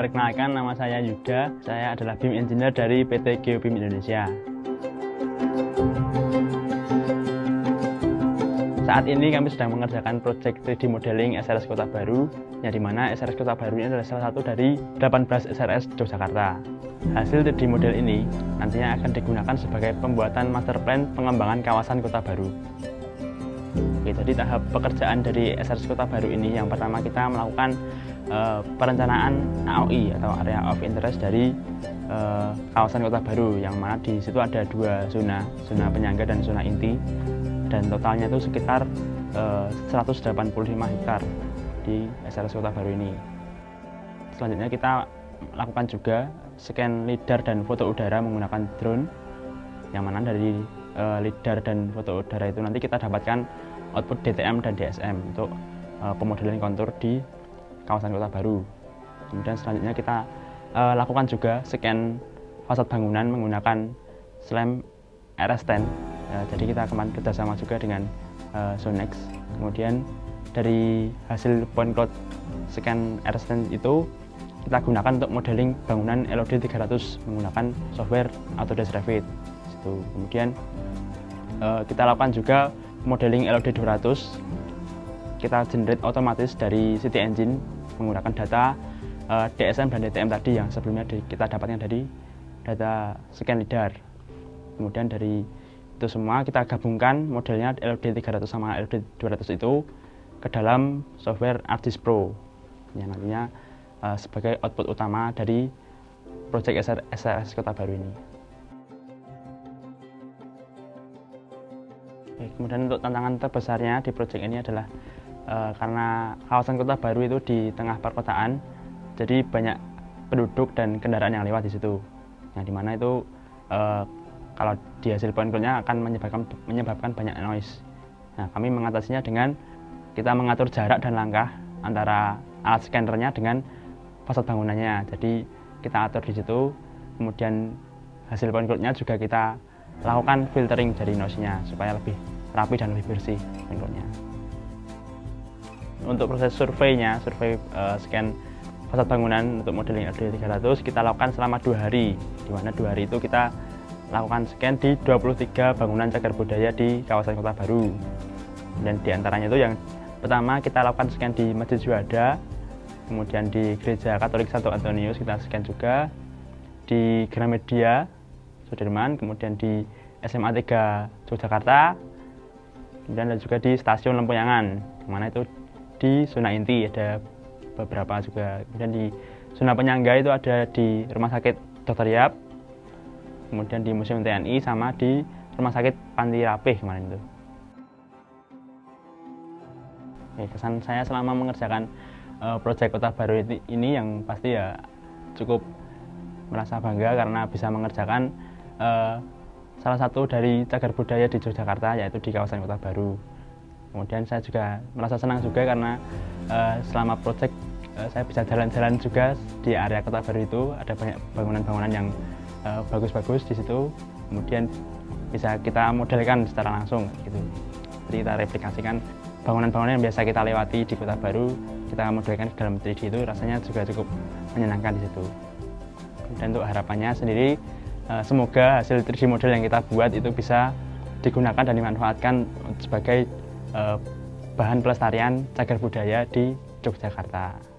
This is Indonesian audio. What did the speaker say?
Perkenalkan, nama saya Yuda. Saya adalah BIM Engineer dari PT Geobim Indonesia. Saat ini kami sedang mengerjakan proyek 3D modeling SRS Kota Baru, yang dimana SRS Kota Baru ini adalah salah satu dari 18 SRS di Yogyakarta. Hasil 3D model ini nantinya akan digunakan sebagai pembuatan master plan pengembangan kawasan Kota Baru. Oke, jadi tahap pekerjaan dari SRS Kota Baru ini, yang pertama kita melakukan perencanaan AOI atau Area of Interest dari kawasan Kota Baru, yang mana di situ ada dua zona penyangga dan zona inti, dan totalnya itu sekitar 185 hektar di SRS Kota Baru ini. Selanjutnya kita lakukan juga scan lidar dan foto udara menggunakan drone, yang mana dari lidar dan foto udara itu nanti kita dapatkan output DTM dan DSM untuk pemodelan kontur di kawasan Kota Baru. Kemudian selanjutnya kita lakukan juga scan fasad bangunan menggunakan SLAM RS10. Jadi kita kemarin kerjasama juga dengan Zonex. Kemudian dari hasil point cloud scan RS10 itu kita gunakan untuk modeling bangunan LOD 300 menggunakan software Autodesk Revit. Kemudian kita lakukan juga modeling LOD 200. Kita generate otomatis dari City Engine menggunakan data DSM dan DTM tadi yang sebelumnya kita dapatkan dari data scan lidar. Kemudian dari itu semua kita gabungkan modelnya LOD 300 sama LOD 200 itu ke dalam software ArcGIS Pro, yang nantinya sebagai output utama dari proyek SRS Kota Baru ini. Kemudian untuk tantangan terbesarnya di proyek ini adalah karena kawasan Kota Baru itu di tengah perkotaan, jadi banyak penduduk dan kendaraan yang lewat di situ, yang dimana itu kalau di hasil point cloud-nya akan menyebabkan banyak noise. Nah, kami mengatasinya dengan kita mengatur jarak dan langkah antara alat scannernya dengan fasad bangunannya. Jadi kita atur di situ, kemudian hasil point cloud-nya juga kita lakukan filtering dari noise-nya supaya lebih rapi dan lebih bersih point cloud-nya. Untuk proses survei scan fasad bangunan untuk modeling LOD 300 kita lakukan selama 2 hari, di mana 2 hari itu kita lakukan scan di 23 bangunan cagar budaya di kawasan Kota Baru. Dan diantaranya itu yang pertama kita lakukan scan di Masjid Syuhada, kemudian di Gereja Katolik Santo Antonius kita scan juga, di Gramedia Sudirman, kemudian di SMA 3 Yogyakarta, kemudian ada juga di Stasiun Lempuyangan, mana itu di zona inti ada beberapa juga. Kemudian di zona penyangga itu ada di Rumah Sakit Dr. Yap, kemudian di Museum TNI, sama di Rumah Sakit Panti Rapih kemarin itu. Kesan saya selama mengerjakan proyek Kota Baru ini yang pasti ya cukup merasa bangga karena bisa mengerjakan salah satu dari cagar budaya di Yogyakarta, yaitu di kawasan Kota Baru. Kemudian saya juga merasa senang juga karena selama proyek saya bisa jalan-jalan juga di area Kota Baru itu, ada banyak bangunan-bangunan yang bagus-bagus di situ. Kemudian bisa kita modelkan secara langsung gitu. Jadi kita replikasikan bangunan-bangunan yang biasa kita lewati di Kota Baru, kita modelkan ke dalam 3D itu rasanya juga cukup menyenangkan di situ. Dan untuk harapannya sendiri, semoga hasil 3D model yang kita buat itu bisa digunakan dan dimanfaatkan sebagai bahan pelestarian cagar budaya di Yogyakarta.